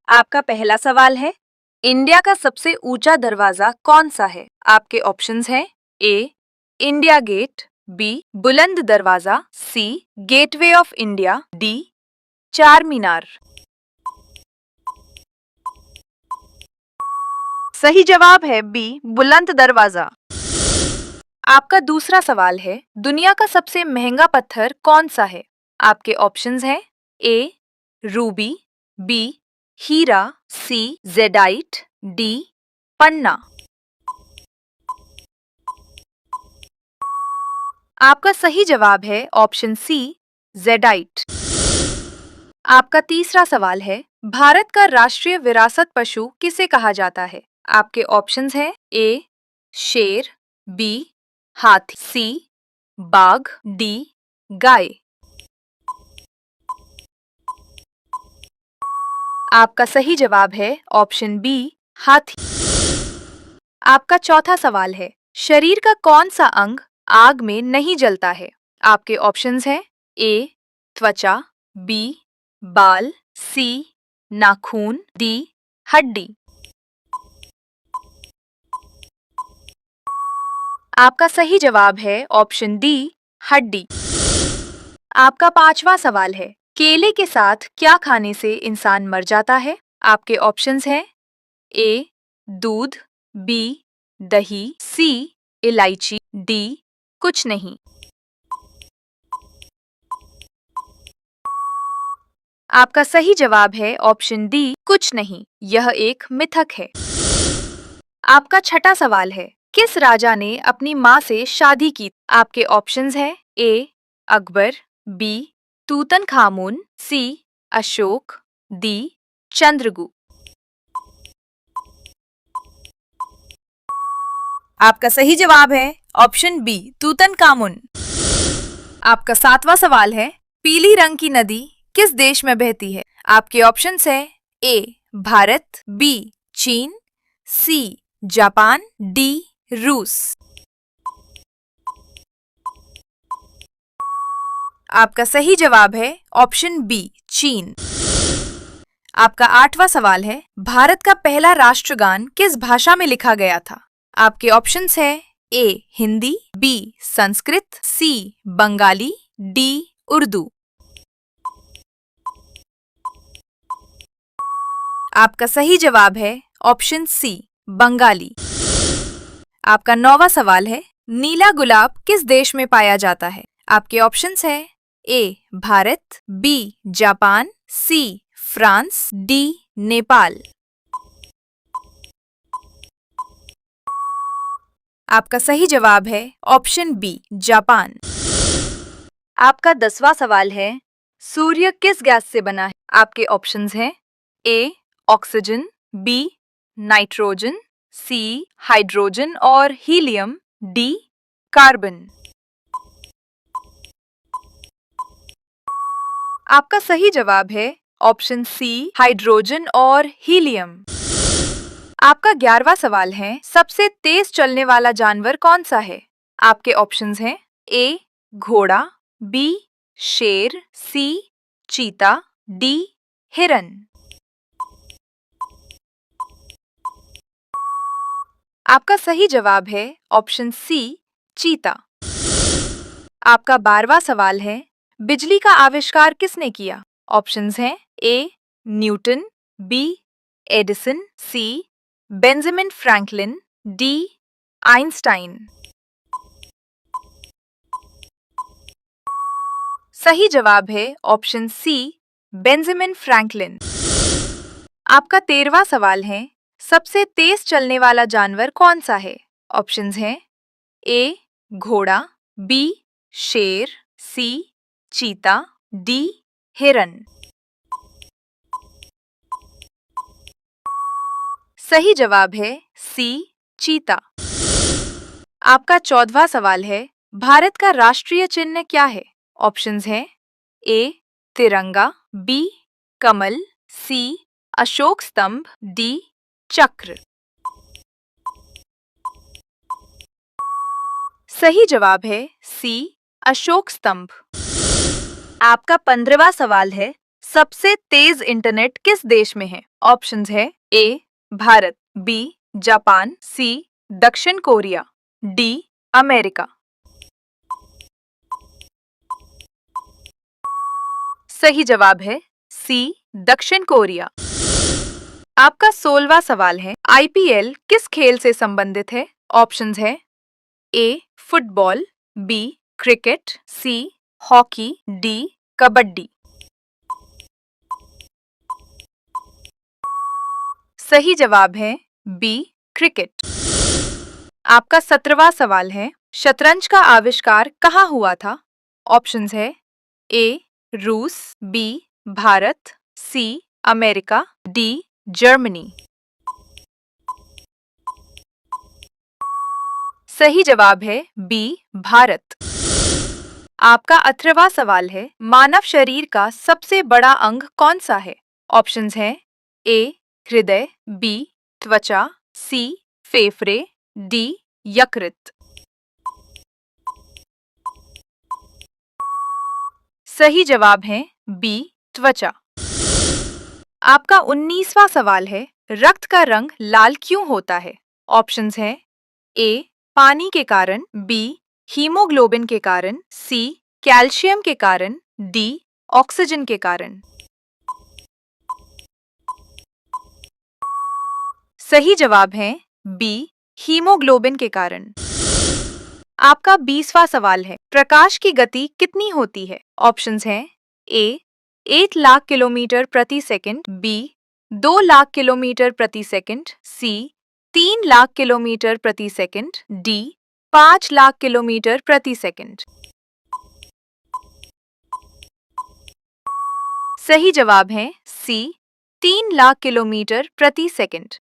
आपका पहला सवाल है, इंडिया का सबसे ऊंचा दरवाजा कौन सा है? आपके ऑप्शंस हैं ए इंडिया गेट, बी बुलंद दरवाजा, सी गेटवे ऑफ इंडिया, डी चार मीनार। सही जवाब है बी बुलंद दरवाजा। आपका दूसरा सवाल है, दुनिया का सबसे महंगा पत्थर कौन सा है? आपके ऑप्शंस हैं ए रूबी, बी हीरा, सी जेडाइट, डी पन्ना। आपका सही जवाब है ऑप्शन सी जेडाइट। आपका तीसरा सवाल है, भारत का राष्ट्रीय विरासत पशु किसे कहा जाता है? आपके ऑप्शंस हैं ए शेर, बी हाथी, सी बाघ, डी गाय। आपका सही जवाब है ऑप्शन बी हाथी। आपका चौथा सवाल है, शरीर का कौन सा अंग आग में नहीं जलता है? आपके ऑप्शंस हैं ए त्वचा, बी बाल, सी नाखून, डी हड्डी। आपका सही जवाब है ऑप्शन डी हड्डी। आपका पांचवा सवाल है, केले के साथ क्या खाने से इंसान मर जाता है? आपके ऑप्शंस हैं ए दूध, बी दही, सी इलायची, डी कुछ नहीं। आपका सही जवाब है ऑप्शन डी कुछ नहीं, यह एक मिथक है। आपका छठा सवाल है, किस राजा ने अपनी माँ से शादी की? आपके ऑप्शंस हैं ए अकबर, बी तूतनखामुन, सी अशोक, डी चंद्रगुप्त। आपका सही जवाब है ऑप्शन बी तूतनखामुन। आपका सातवां सवाल है, पीली रंग की नदी किस देश में बहती है? आपके ऑप्शंस हैं ए भारत, बी चीन, सी जापान, डी रूस। आपका सही जवाब है ऑप्शन बी चीन। आपका आठवां सवाल है, भारत का पहला राष्ट्रगान किस भाषा में लिखा गया था? आपके ऑप्शंस हैं ए हिंदी, बी संस्कृत, सी बंगाली, डी उर्दू। आपका सही जवाब है ऑप्शन सी बंगाली। आपका नौवां सवाल है, नीला गुलाब किस देश में पाया जाता है? आपके ऑप्शंस हैं A Bharat, B Japan, C France, D Nepal. आपका सही जवाब है ऑप्शन बी जापान। आपका 10वां सवाल है, सूर्य किस गैस से बना है? आपके ऑप्शंस हैं A oxygen, B nitrogen, C hydrogen और हीलियम, डी कार्बन। आपका सही जवाब है ऑप्शन सी हाइड्रोजन और हीलियम। आपका 11वां सवाल है, सबसे तेज चलने वाला जानवर कौन सा है? आपके ऑप्शंस हैं ए घोड़ा, बी शेर, सी चीता, डी हिरन। आपका सही जवाब है ऑप्शन सी चीता। आपका 12वां सवाल है, बिजली का आविष्कार किसने किया? ऑप्शंस हैं A Newton, B Edison, C Benjamin Franklin, D Einstein. सही जवाब है ऑप्शन सी बेंजामिन फ्रैंकलिन। आपका 13वां सवाल है, सबसे तेज चलने वाला जानवर कौन सा है? ऑप्शंस हैं ए घोड़ा, बी शेर, सी चीता, डी हिरन। सही जवाब है सी चीता। आपका 14वां सवाल है, भारत का राष्ट्रीय चिन्ह क्या है? ऑप्शंस हैं ए तिरंगा, बी कमल, सी अशोक स्तंभ, डी चक्र। सही जवाब है सी अशोक स्तंभ। आपका 15वां सवाल है, सबसे तेज इंटरनेट किस देश में है? ऑप्शंस है ए भारत, बी जापान, सी दक्षिण कोरिया, डी अमेरिका। सही जवाब है सी दक्षिण कोरिया। आपका 16वां सवाल है, आईपीएल किस खेल से संबंधित है? ऑप्शंस है A football, B cricket, C hockey, D kabaddi. सही जवाब है बी क्रिकेट। आपका 17वां सवाल है, शतरंज का आविष्कार कहाँ हुआ था? ऑप्शंस है ए रूस, B Bharat, C America, D Germany. सही जवाब है बी भारत। आपका 18वां सवाल है, मानव शरीर का सबसे बड़ा अंग कौन सा है? ऑप्शंस हैं ए हृदय, बी त्वचा, सी फेफड़े, डी यकृत। सही जवाब है बी त्वचा। आपका 19वां सवाल है, रक्त का रंग लाल क्यों होता है? ऑप्शंस हैं ए पानी के कारण, बी हीमोग्लोबिन के कारण, सी कैल्शियम के कारण, डी ऑक्सीजन के कारण। सही जवाब है बी हीमोग्लोबिन के कारण। आपका 20वां सवाल है, प्रकाश की गति कितनी होती है? ऑप्शंस हैं ए 8 लाख किलोमीटर प्रति सेकंड, बी 2 लाख किलोमीटर प्रति सेकंड, सी 3 लाख किलोमीटर प्रति सेकंड, डी 5 लाख किलोमीटर प्रति सेकंड। सही जवाब है सी 3 लाख किलोमीटर प्रति सेकंड।